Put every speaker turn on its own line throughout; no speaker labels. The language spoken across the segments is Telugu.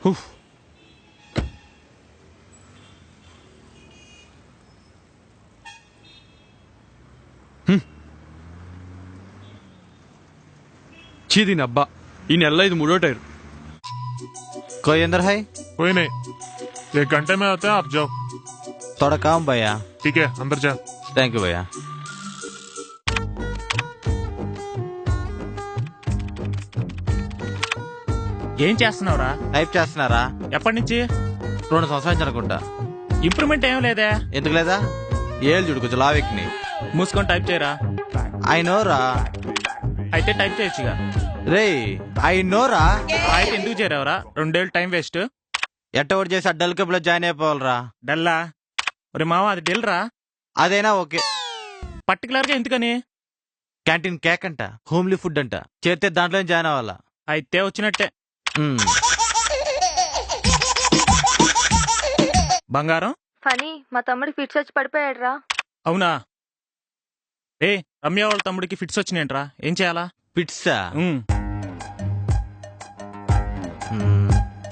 హుఫ్. చీది నబ్బా, ఈ నెలలో ఇది 3వ టైర్.
कोई अंदर है?
कोई नहीं, 1 घंटे में आता है, आप जाओ.
थोड़ा काम भैया.
ठीक है, अंदर जा.
थैंक यू भैया.
ఏం చేస్తున్నావురా?
టైప్ చేస్తున్నారా?
ఎప్పటి నుంచి?
2 సంవత్సరాల నుంచి అనుకుంటా.
ఇంప్రూవ్మెంట్ ఏం లేదే.
ఎందుకు లేదా? ఏళ్ళు చూడు కొంచెం లావెక్ని.
మూసుకొని టైప్ చేయరా.
ఐ నోరా.
అయితే టైప్ చేయొచ్చుగా.
రే ఐ నోరా.
అయితే ఎందుకు చేరావరా? 2 ఏళ్ళు టైం వేస్ట్.
ఎట్ట ఒకటి చేసి అడ్డల్ కప్పులో జాయిన్ అయిపోవాలరా.
డల్లా? ఒరే మామ, అది డెల్ రా.
అదైనా ఓకే.
పర్టికులర్ గా ఎందుకని?
క్యాంటీన్ కేక్ అంట, హోమ్లీ ఫుడ్ అంట, చేస్తే దాంట్లో జాయిన్ అవ్వాలా.
అయితే వచ్చినట్టే. బంగారం
ఫనీ, మా తమ్ముడికి ఫిట్స్ వచ్చి పడిపోయాడు రా.
అవునా? ఏ రమ్య వాళ్ళ తమ్ముడికి ఫిట్స్ వచ్చినాయంట్రా, ఏం చేయాలా?
పిట్సా?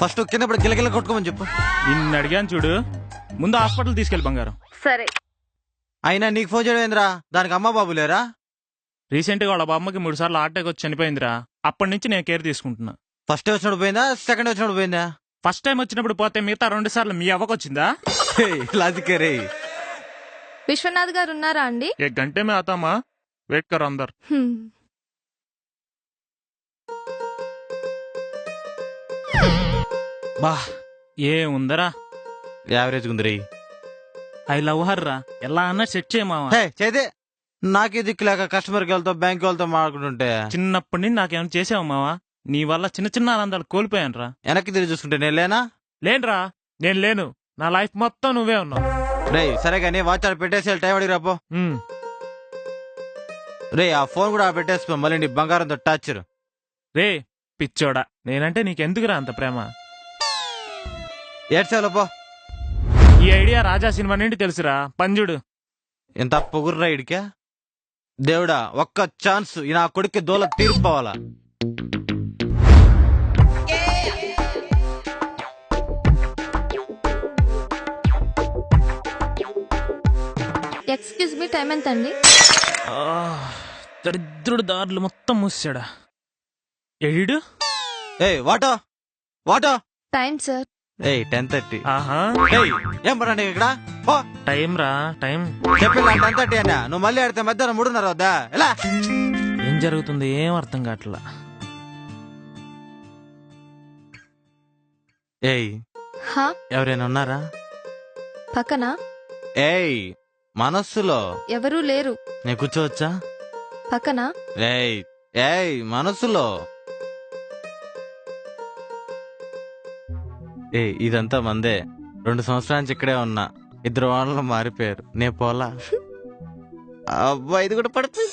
ఫస్ట్ కింద ఇప్పుడు గిలగిల కొట్టుకోమని చెప్పు.
నిన్ను అడిగాను చూడు, ముందు హాస్పిటల్ తీసుకెళ్ళి బంగారం.
సరే.
అయినా నీకు ఫోన్ చేయడం ఏంద్రా? దానికి అమ్మ బాబు లేరా?
రీసెంట్ గా వాళ్ళ బామ్మకి 3 సార్లు హార్ట్ అటాక్ వచ్చి చనిపోయిందిరా. అప్పటి నుంచి నేను కేర్ తీసుకుంటున్నా.
ఫస్ట్ వచ్చినప్పుడు పోయిందా, సెకండ్ వచ్చినప్పుడు పోయిందా?
ఫస్ట్ టైం వచ్చినప్పుడు పోతే మిగతా 2 సార్లు మీ అవ్వకొచ్చిందా?
లాజికే రే.
విశ్వనాథ్ గారు ఉన్నారా అండి?
1 घंटे में आता माँ, वेट कर अंदर.
బా ఏముందరా,
యావరేజ్ ఉంది రే.
ఐ లవ్ హర్ రా. ఎలా అన్నా సెట్ చేయమావా.
చేదే నాకే దిక్కులేక కస్టమర్కి వెళ్తా, బ్యాంక్ వెళ్తా మాట్లాడుకుంటుంటే.
చిన్నప్పటి నుంచి నాకేమైనా చేసావు మావా? నీ వల్ల చిన్న చిన్న ఆనందాలు కోల్పోయాను రా.
వెనక్కి తిరిగి చూసుకుంటే నేను లేనా?
లేనురా, నేను లేను. నా లైఫ్ మొత్తం నువ్వే ఉన్నావు.
రే సరే కానీ వాచ్ ఆడ పెట్టేసి టైం అడిగి రాపో. రే ఆ ఫోన్ కూడా పెట్టేసుకో, మళ్ళీ నీ బంగారంతో టార్చర్.
రే పిచ్చోడా, నేనంటే నీకెందుకురా అంత ప్రేమ?
ఏడ్సేలో పో.
ఈ ఐడియా రాజా సినిమా నుండి తెలుసురా, పంజుడు.
ఎంత పొగుర్రా ఇడికా. దేవుడా ఒక్క ఛాన్స్, ఈ నా కొడుక్కి దోల తీర్పోవాలా.
ఎక్స్క్యూజ్ మీ, టైం ఎంత అండి?
దరిద్రుడు దారులు మొత్తం మూసాడా ఎడు.
వాటో వాటో.
Time sir.
10:30.
ఆహా,
ఏం పడండి ఇక్కడ?
టైం రా, టైం
చెప్పిల్లా 10:30 అన్నా. నువ్వు మళ్ళీ ఆడితే మధ్యాహ్నం 3:30 వద్దా? ఎలా
ఏం జరుగుతుంది ఏం అర్థం కావట్లా.
హా,
ఎవరైనా ఉన్నారా
పక్కన?
మనస్సులో
ఎవరూ లేరు.
నేను కూర్చోవచ్చా
పక్కన?
మనస్సులో. ఇదంతా మందే. 2 సంవత్సరాల నుంచి ఇక్కడే ఉన్నా. 2 వాళ్ళలో మారిపోయారు, నే పోలా. అబ్బా ఇది కూడా పడుతుంది.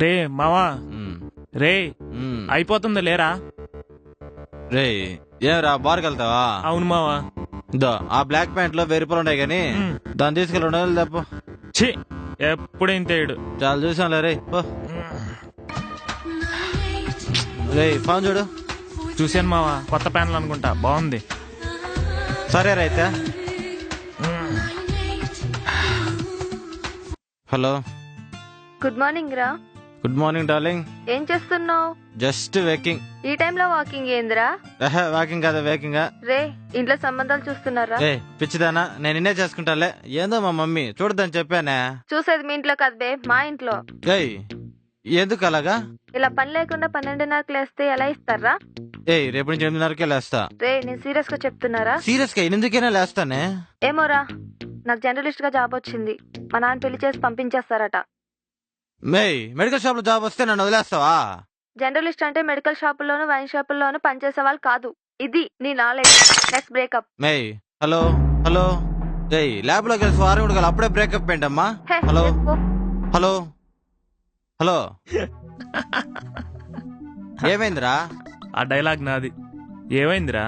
రే మావా, రే అయిపోతుంది లేరా.
రే ఏరా బార్కి వెళ్తావా?
అవును మావా.
ఇదో ఆ బ్లాక్ ప్యాంట్ లో 1000 రూపాయలు ఉన్నాయి కానీ దాన్ని తీసుకెళ్ళి 200 తప్ప.
ఛీ, ఎప్పుడేం తేడు.
చాలా చూసాంలే రే. రే ఫోన్ చూడు.
చూశాను మావా, కొత్త ప్యానల్ అనుకుంటా, బాగుంది.
సరే రైతే. హలో,
గుడ్ మార్నింగ్ రా.
Good morning darling.
ఏం చేస్తున్నావు?
Just waking.
ఈ టైంలో వాకింగ్ ఏందిరా?
వాకింగ్ కాదా, వేకింగ్.
రే ఇంట్లో సంబంధాలు చూస్తున్నారా?
పిచ్చిదానా, నేను నిన్నే చేసుకుంటాలే. ఏందో మా మమ్మీ చూడదని చెప్పానే.
చూసేది మీ ఇంట్లో కాదు బే, మా ఇంట్లో.
ఎందుకు అలాగా?
ఇలా పని లేకుండా 12:30కి లేస్తే ఎలా ఇస్తారా?
రేపు నుంచి 8:30కే లేస్తా.
రే నేను సీరియస్ గా చెప్తున్నారా?
సీరియస్ గా 8కైనా లేస్తానే.
ఏమోరా, నాకు జర్నలిస్ట్ గా జాబ్ వచ్చింది. మా నాన్న పెళ్లి చేసి పంపించేస్తారట.
మెడికల్ షాప్ లో జాబ్ వస్తే నన్ను వదిలేస్తావా?
జర్నలిస్ట్ అంటే మెడికల్ షాపుల్లోను వైన్ షాపుల్లోను పనిచేసే వాళ్ళు కాదు. ఇది నీ knowledge. Next breakup.
Hello hello. Lab లో కలిసి 6 కూడా అప్పుడే బ్రేకప్ ఏంటమ్మా? Hello hello hello. ఏమైందిరా?
ఆ డైలాగ్ నాది. ఏమైందిరా?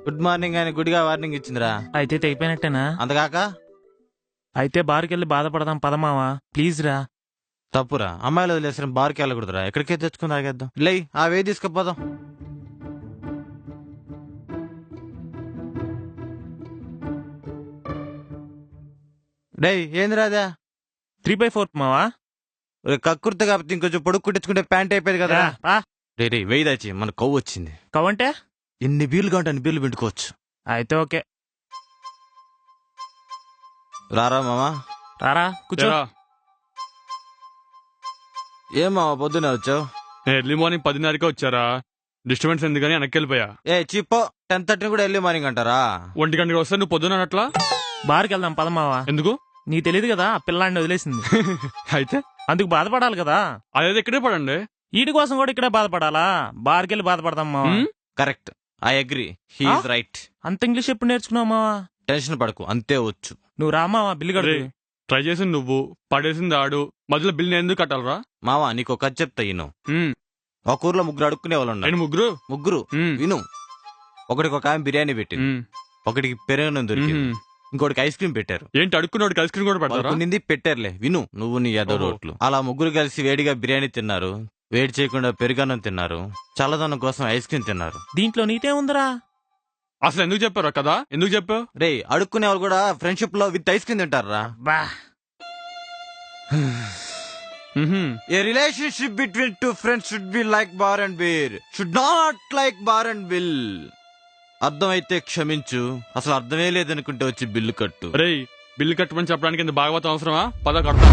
గుడ్ మార్నింగ్ అని గుడిగా వార్నింగ్ ఇచ్చిందిరా.
అయితే తెగిపోయినట్టేనా?
అంతగాక
అయితే బార్కెళ్ళి బాధపడదాం పదమావా, ప్లీజ్ రా.
తప్పురా, అమ్మాయిలు వదిలేసిన బార్కి వెళ్ళకూడదురా. ఎక్కడికే తెచ్చుకుని తాగేద్దాం. లే ఆ వే తీసుకుపోదాం. డేయ్ ఏందిరా అదే?
3/4 మావా.
కక్కుర్తి కాబట్టి ఇంకొంచెం పొడుగు కుట్టించుకుంటే ప్యాంట్ అయిపోయింది కదా. రే రే వెయ్యి దాచి మన కొవ్వు వచ్చింది.
కవంటే
ఎన్ని బీర్లు కావంటే అన్ని బీర్లు పిండుకోవచ్చు.
అయితే ఓకే.
రారా మామా.
రారా కూర్చో.
ఏరా,
ఏం మామా పొద్దునే వచ్చావు?
నేను ఎర్లీ మార్నింగ్ 10:30కే వచ్చారా. డిస్టర్బెన్స్ ఎందుకని వెనక్కి వెళ్ళిపోయా.
ఏ చిప్పో 10:30 కూడా ఎర్లీ మార్నింగ్ అంటారా?
1 గంటకి వస్తే నువ్వు పొద్దున అట్లా
బార్కి వెళ్దాం పదమావా.
ఎందుకు?
నీకు తెలియదు కదా ఆ పిల్లాడిని వదిలేసింది.
అయితే
అందుకు బాధపడాలి కదా.
అదేదో ఇక్కడే పడండి.
వీటి కోసం కూడా ఇక్కడే బాధపడాలా? బార్కెళ్ళి బాధపడదాం మావా.
Correct, I agree, he's right.
అంత ఇంగ్లీష్ ఎప్పుడు నేర్చుకున్నావు మావా?
టెన్షన్ పడకు, అంతే వచ్చు.
నువ్వు రామావా బిల్లు కడు.
ట్రై చేసింది నువ్వు, పడేసింది ఆడు, మధ్యలో బిల్ నేను ఎందుకు కట్టాలరా?
మావా నీకు ఒక కథ చెప్తా ఈను. ఒక ఊర్లో ముగ్గురు అడుక్కునే వాళ్ళు ఉన్నారు.
నేను
ముగ్గురు విను. ఒకడికి ఒక ఆమె బిర్యానీ పెట్టింది, ఒకడికి పెరుగన్నం దొరికింది, ఇంకోటికి ఐస్ క్రీమ్ పెట్టారు.
ఏంటి అడుక్కున్నాడు ఐస్ క్రీమ్ కూడా పెడతారా?
నింది పెట్టారులే, విను నువ్వు నీ ఎదో రోట్లు. అలా ముగ్గురు కలిసి వేడిగా బిర్యానీ తిన్నారు, వేడి చేయకుండా పెరుగన్నం తిన్నారు, చల్లదనం కోసం ఐస్ క్రీమ్ తిన్నారు.
దీంట్లో నీతే ఉందరా?
అసలు ఎందుకు చెప్పారు కదా? ఎందుకు చెప్పావు?
రే అడుక్కునే వాళ్ళు కూడా ఫ్రెండ్షిప్ లో విత్ ఐస్ క్రీమ్ తింటారా?
బా
A relationship between two friends should be like bar and beer, should not like bar and bill. అర్థమైతే క్షమించు, అసలు అర్థమే లేదనుకుంటే వచ్చి బిల్లు కట్టు.
రే బిల్లు కట్టమని చెప్పడానికి ఇంత భాగవతం అవసరమా? పద కడతా.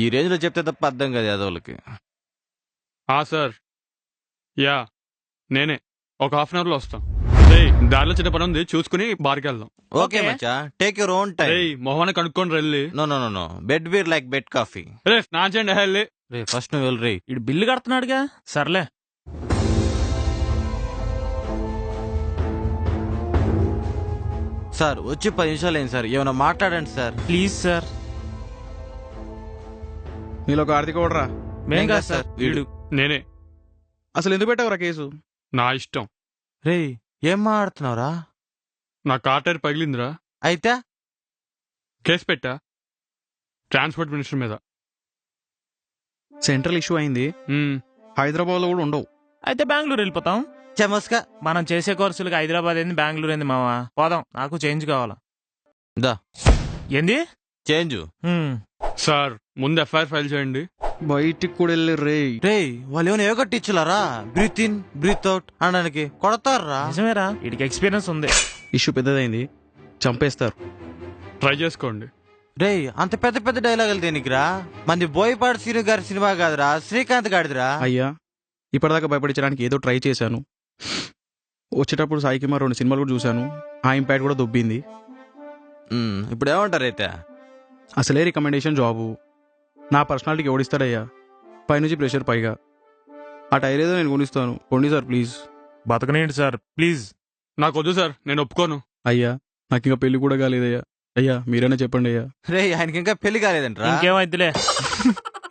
ఈ రేంజ్ లో చెప్తే తప్ప అర్థం కాదు యాదవులకి.
సార్, యా నేనే. ఒక హాఫ్ అన్ అవర్ లో వస్తాం. రే దారిలో చిన్న పని ఉంది, చూసుకుని బార్కి వెళ్దాం.
ఓకే మచ్చా, టేక్ యువర్ ఓన్ టైం.
రే మొహాన్ని కనుక్కొని వెళ్ళి.
No bed beer like bed coffee.
రే స్నానం చేయండి. వెళ్ళి
రే ఫస్ట్ నువ్వు వెళ్ళి. రే
ఇడు బిల్లు కడుతున్నాడుగా, సర్లే.
సార్ వచ్చి 10 నిమిషాలు అయింది సార్, ఏమైనా మాట్లాడండి సార్.
Please sir.
నీలో ఒక ఆర్థిక ఓడరా.
మేం కాదు సార్, వీడు.
నేనే.
అసలు ఎందుకు పెట్టావురా కేసు?
నా ఇష్టం.
రే ఏం మాట్లాడుతున్నావురా?
నా కార్ టైర్ పగిలిందిరా.
అయితే
కేసు పెట్టా ట్రాన్స్పోర్ట్ మినిస్టర్ మీద.
సెంట్రల్ ఇష్యూ అయింది, హైదరాబాద్ లో కూడా ఉండవు.
అయితే బెంగళూరు వెళ్ళిపోతాం.
చెమస్కా
మనం చేసే కోర్సులకి హైదరాబాద్ ఏంది బెంగళూరు ఏంది మావా. పోదాం, నాకు చేంజ్ కావాలా.
దా
ఏంది
చేంజ్.
సార్ ముందు ఎఫ్ఐఆర్ ఫైల్ చేయండి.
బయటికి కూడా వెళ్ళి రే.
రే వాళ్ళు ఏమైనా యోగట్టిచ్చులారా? బ్రీత్ ఇన్ బ్రీత్ అవుట్ అనడానికి కొడతారా?
నిజమేరా, వీడికి ఎక్స్పీరియన్స్ ఉంది.
ఇష్యూ పెద్దదైంది, చంపేస్తారు.
ట్రై చేసుకోండి.
రే అంత పెద్ద పెద్ద డైలాగులు దేనికిరా? మంది బోయపాడు శ్రీను గారి సినిమా కాదురా, శ్రీకాంత్ గాడిదిరా.
అయ్యా ఇప్పటిదాకా భయపడించడానికి ఏదో ట్రై చేశాను. వచ్చేటప్పుడు సాయి కుమార్ 2 సినిమాలు కూడా చూశాను, ఆ ఇంపాక్ట్ కూడా దొబ్బింది.
ఇప్పుడు ఏమంటారు అయితే?
అసలే రికమెండేషన్ జాబు, నా పర్సనాలిటీకి ఓడిస్తాడయ్యా. పైనుంచి ప్రెషర్ పైగా. ఆ టైర్ ఏదో నేను కొనిస్తాను, కొండి సార్ ప్లీజ్.
బతకనేయండి సార్ ప్లీజ్.
నాకు వద్దు సార్, నేను ఒప్పుకోను.
అయ్యా నాకు ఇంకా పెళ్లి కూడా కాలేదయ్యా. అయ్యా మీరైనా చెప్పండి అయ్యా.
రే ఆయనకి ఇంకా పెళ్లి కాలేదంటరా?
ఇంకేమైద్దిలే.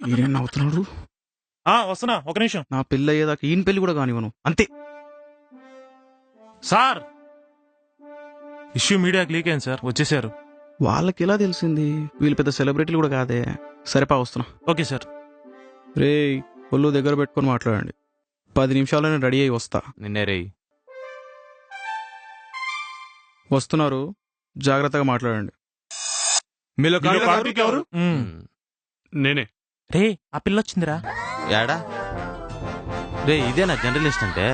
ఈయన నవ్వుతున్నాడు.
వస్తున్నా, ఒక నిమిషం.
నా పెళ్లి అయ్యేదాకా ఈయన పెళ్లి కూడా కానివ్వను, అంతే.
సార్ ఇష్యూ మీడియాకి లీక్ అయింది సార్, వచ్చేసారు.
వాళ్ళకి ఎలా తెలిసింది? వీళ్ళు పెద్ద సెలబ్రిటీలు కూడా కాదే. సరేపా వస్తున్నా.
Okay sir.
రే ఒళ్ళు దగ్గర పెట్టుకొని మాట్లాడండి. 10 నిమిషాల్లో నేను రెడీ అయ్యి వస్తా.
నిన్నే రే
వస్తున్నారు, జాగ్రత్తగా మాట్లాడండి.
మీలో
వీళ్ళు కార్తీక్ ఎవరు?
నేనే.
రే ఆ పిల్ల వచ్చిందిరా.
ఏడా? రే ఇదేనా జర్నలిస్ట్ అంటే?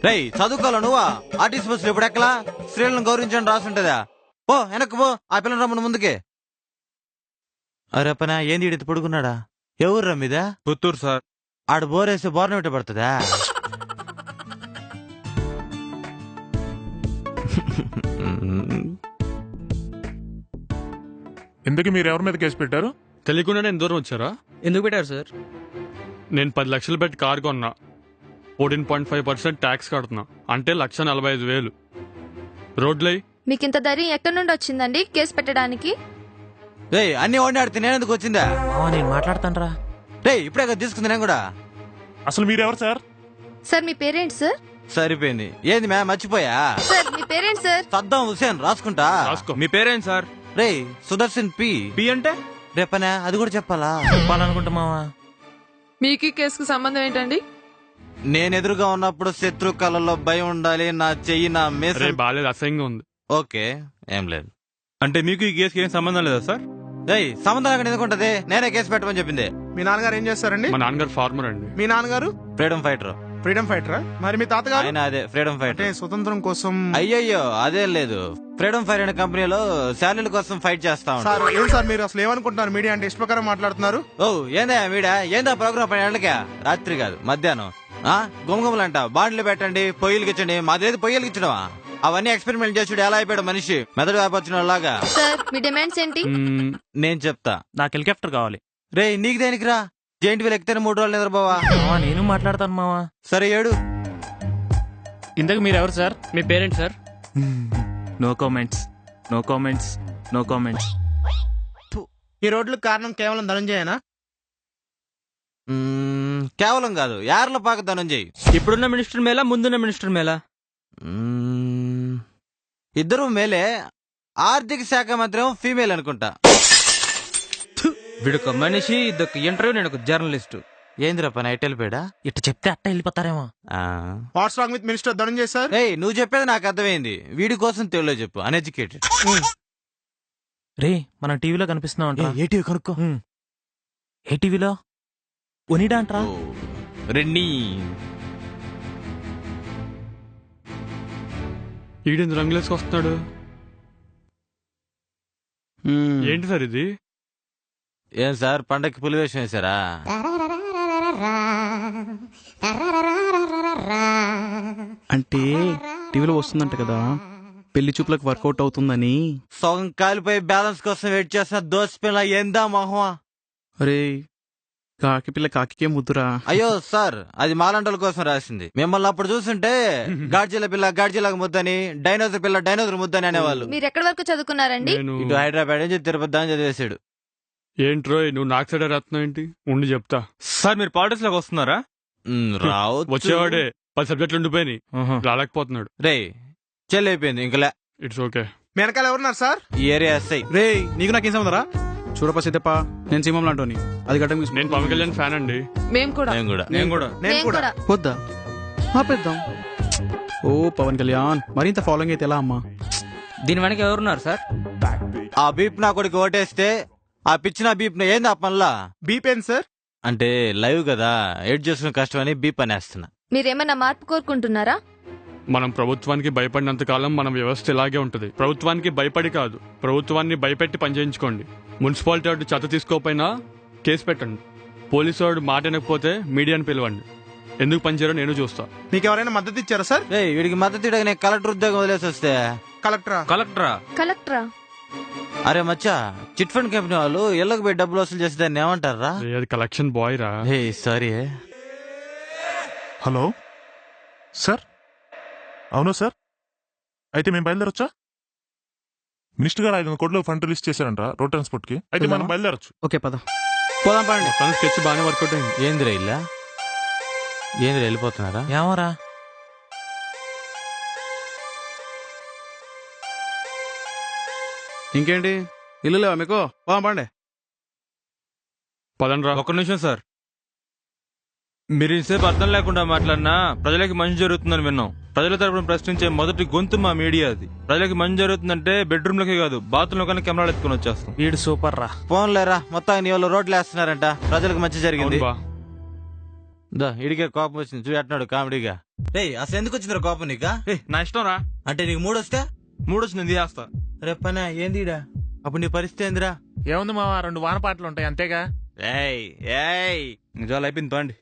రే చదువుకోవాలా నువ్వా? ఆర్టీసీ బస్సులు ఎప్పుడు ఎక్కలా? స్త్రీలను గౌరవించండి రాసుంటదా? పో వెనక్కు పో, ఆ పిల్లని రమ్మను ముందుకే. అరే పనా ఏంది ఇడితే పడుకున్నాడా? ఎవరు మీద?
పుత్తూరు సార్.
ఆడు బోరేస్తే బోర్న విట్ట పడుతుందా?
ఎందుకు మీరు ఎవరి మీద కేసు పెట్టారు?
తెలియకుండా నేను దూరం వచ్చారా?
ఎందుకు పెట్టారు సార్?
నేను 10 లక్షలు పెట్టి కారు కొన్నా, 14.5% ట్యాక్స్ కడుతున్నా, అంటే 1,45,000. రోడ్లై
మీకు ఇంత ధైర్యం ఎక్కడి నుండి వచ్చిందండి కేసు పెట్టడానికి?
రే అన్ని వండి ఆడితే నేను ఎందుకు వచ్చిందా?
నేను మాట్లాడతాను రా.
రే ఇప్పుడే కదా తీసుకుంది నేను కూడా.
అసలు మీరెవరు సార్?
సార్ మీ పేరెంట్స్ సార్?
సరిపోయింది. ఏంది మ్యామ్ మర్చిపోయా?
సార్ మీ పేరెంట్స్ సార్?
సద్దాం హుసేన్ రాసుకుంటా.
రాసుకో.
మీ పేరేంటి సార్?
రే సుదర్శన్ పి.
పి అంటే
రేపనే అది కూడా చెప్పాలా?
చెప్పాలనుకుంటా మావా.
మీకు ఈ కేసుకు సంబంధం ఏంటండి?
నేను ఎదురుగా ఉన్నప్పుడు శత్రు కళలో భయం ఉండాలి. నా చెయ్యి నా
అరే
మేసం.
బాలేదు, అసహ్యంగా ఉంది.
ఓకే ఏం లేదు.
అంటే మీకు ఈ కేసుకి ఏం సంబంధం లేదా సార్?
రేయ్ సంబంధం అక్కడ ఎందుకుంటది? నేనే కేసు పెట్టమని చెప్పింది.
మీ నాన్నగారు ఏం చేస్తారండి?
మా నాన్నగారు ఫార్మర్ అండి.
మీ నాన్నగారు
ఫ్రీడమ్ ఫైటర్.
ఫ్రీడమ్ ఫైటరా? మరి మీ తాతగారు?
ఆయన అదే ఫ్రీడమ్
అంటే
ఫైటర్.
స్వతంత్రం కోసం.
అయ్యయ్యో అదే లేదు. ఫ్రీడమ్ ఫైర్ అనే కంపెనీలో శాలరీల కోసం ఫైట్ చేస్తా
సార్
ఉంటారు.
ఏం సార్ మీరు అసలు ఏమనుకుంటున్నారు? మీడియా అంటే ఇష్ట ప్రకారం మాట్లాడుతున్నారు.
ఓ ఏందా వీడా? ఏందా ప్రోగ్రామ్ 12 గంటలకే? రాత్రి కాదు మధ్యాహ్నం. గుమగుమలంట బాండ్లు పెట్టండి, పొయ్యిలకి ఇచ్చండి. మాదేది పొయ్యిలకి ఇచ్చడమా? అవన్నీ ఎక్స్పెరిమెంట్ చేసి ఎలా అయిపోయాడు మనిషి, మెదడు వ్యాపచ్చిన లాగా.
సార్ మీ డిమాండ్స్ ఏంటి?
నేను చెప్తా.
నాకు హెలికాప్టర్ కావాలి.
రే నీకు దేనికి రా? జెయింట్ వీల్ ఎక్కితేనే 3 రోజులు నిద్రపోవా?
మావా నేను మాట్లాడతాను మావా.
సరే ఏడు.
ఇంతకు మీరు ఎవరు సార్?
మీ parent sir?
No comments, no comments, no comments.
ఈ రోడ్లకు కారణం కేవలం ధనంజయనా?
కేవలం కాదు, యార్లపాక ధనంజయ్.
ఇప్పుడున్న మినిస్టర్ మేలా, ముందున్న మినిస్టర్ మేలా?
ఇద్దరు మేలే. ఆర్థిక శాఖ మంత్రి ఫీమేల్ అనుకుంటా.
వీడొక మనిషి, ఇదొక ఇంటర్వ్యూ, నేను ఒక జర్నలిస్ట్.
ఏందిరా పని ఐటెల్పేడా?
ఇట్లా చెప్తే అట్ట వెళ్ళిపోతారేమో.
What's wrong with minister Dhananjay sir?
ఏయ్ నువ్వు చెప్పేది నాకు అర్థమైంది. వీడి కోసం తెలుగులో చెప్పు. అన్ఎడ్యుకేటెడ్.
రే మనం టీవీలో కనిపిస్తున్నాం అంట.
ఏటీవీ కనుక్కో.
ఏ టీవీలో? ఒనిడా అంటరా?
రెన్నీ.
ఈడెందు రంగులేసుకు వస్తున్నాడు. ఏంటి సార్ ఇది?
ఏం సార్ పండక్కి పులి వేషం వేశారా?
అంటే టీవీలో వస్తుందంట కదా, పెళ్లి చూపులకు వర్కౌట్ అవుతుందని.
సగం కాలిపోయి బ్యాలెన్స్ కోసం వెయిట్ చేస్తున్న దోశ పిల్ల ఏందా మొహమా?
అరే కాకి పిల్ల కాకికే ముద్దురా.
అయ్యో సార్ అది మాలంటల కోసం రాసింది. మిమ్మల్ని అప్పుడు చూస్తుంటే గాడ్జిల పిల్ల గాడ్జిలకు ముద్దని, డైనోసర్ పిల్ల డైనోసర్ ముద్దని అనేవాళ్ళు.
మీరు ఎక్కడి వరకు చదువుకున్నారండి?
నేను
ఇటు హైదరాబాద్ నుంచి తిరుపతి దాని చదివేశాడు.
ఏంట్రో నువ్వు నాకు సైడ్ రత్నం ఏంటి? ఉండి చెప్తా.
సార్ మీరు పాలిటిక్స్ లోకి వస్తున్నారా?
రావచ్చు.
వచ్చేవాడే 10 సబ్జెక్టులు ఉండిపోయి రాలేకపోతున్నాడు.
రే చెల్లి అయిపోయింది ఇంకలే.
It's okay.
మీ వెనకాల ఎవరున్నారు సార్?
ఈ ఏరియా ఎస్ఐ.
రే నీకు నాకేం సంబంధరా? చూడపా సిద్ధప్ప, నేను సింహం లాంటోని. అది గడ్డం
నేను పవన్ కళ్యాణ్ ఫ్యాన్ అండి.
మేము కూడా.
నేను కూడా.
నేను కూడా.
వద్దా ఆపేద్దాం. ఓ పవన్ కళ్యాణ్ మరింత ఫాలోయింగ్ అయితే ఎలా అమ్మా?
దీని వెనక ఎవరున్నారు సార్?
ఆ బీప్ నా కొడుకు ఓటేస్తే ఆ పిచ్చిన బీప్ ఏంది ఆ పనిలా?
బీపేన్ సార్?
అంటే లైవ్ కదా, ఎడ్ చేసుకునే కష్టం అని బీప్ అనేస్తున్నా.
మీరేమన్నా మార్పు కోరుకుంటున్నారా?
మనం ప్రభుత్వానికి భయపడినంత కాలం మన వ్యవస్థ ఇలాగే ఉంటుంది. ప్రభుత్వానికి భయపడి కాదు, ప్రభుత్వాన్ని భయపెట్టి పనిచేయించుకోండి. మున్సిపాలిటీ వాడు చెత్త తీసుకోకపోయినా కేసు పెట్టండి. పోలీసు వాడు మాట వినకపోతే మీడియాని పిలవండి. ఎందుకు పనిచేయరో నేను చూస్తా.
మీకు ఎవరైనా మద్దతు ఇచ్చారా సార్?
రే వీడికి మద్దతు ఇవ్వడానికి నేను కలెక్టర్ ఉద్యోగం వదిలేసి వస్తే.
కలెక్టరా?
కలెక్టరా?
అరే మచ్చా, చిట్ ఫండ్ కంపెనీ వాళ్ళు ఇళ్ళకి పోయి డబ్బులు వసూలు చేసి దాన్ని ఏమంటారా?
ఏ, అది కలెక్షన్ బాయ్ రా.
Hey sorry.
Hello sir? అవును సార్. అయితే మేము బయలుదేరొచ్చా? మినిస్టర్ గారు 500 కోట్లు ఫండ్ రిలీజ్ చేశారంట రోడ్ ట్రాన్స్పోర్ట్ కి. అయితే మనం బయలుదేరొచ్చు.
ఓకే పద పోదాం పండి.
మొత్తానికి స్కెచ్ బాగానే వర్కౌట్ అయింది.
ఏందిరా ఇల్లా? ఏందిరా వెళ్ళిపోతున్నారా?
ఏమోరా
ఇంకేంటి ఇల్లు లేవా మీకు? పోదాం పండి.
పదండ్రా.
ఒక్క నిమిషం సార్. మీరు ఇంతసేపు అర్థం లేకుండా మాట్లాడినా ప్రజలకి మంచి జరుగుతుందని విన్నాం. ప్రజల తరపున ప్రశ్నించే మొదటి గొంతు మా మీడియా. అది ప్రజలకి మంచి జరుగుతుందంటే బెడ్రూమ్ లోకే కాదు బాత్రూమ్ లో కానీ కెమెరాలు ఎత్తుకుని వచ్చేస్తాం.
వీడు సూపర్ రా.
ఫోన్ లేరా, మొత్తం నీ వాళ్ళు రోడ్లు వేస్తున్నారంట. ప్రజలకు మంచి జరిగింది.
అవును బా.
ఇడికే కోపం వచ్చింది చూడట్నాడు కామెడీగా. రే అసలు ఎందుకు వచ్చిందిరా కోపం నీకా?
నా ఇష్టం రా.
అంటే నీకు మూడొస్తే
మూడొచ్చి నేను చేస్తా.
రేపనే ఏందిడా? అప్పుడు నీ పరిస్థితి ఏందిరా?
ఏముంది మావా, 2 వాన పాటలు ఉంటాయి అంతేగా.
ఏయ్ ఏయ్
నిజాలు అయిపోయింది పండి.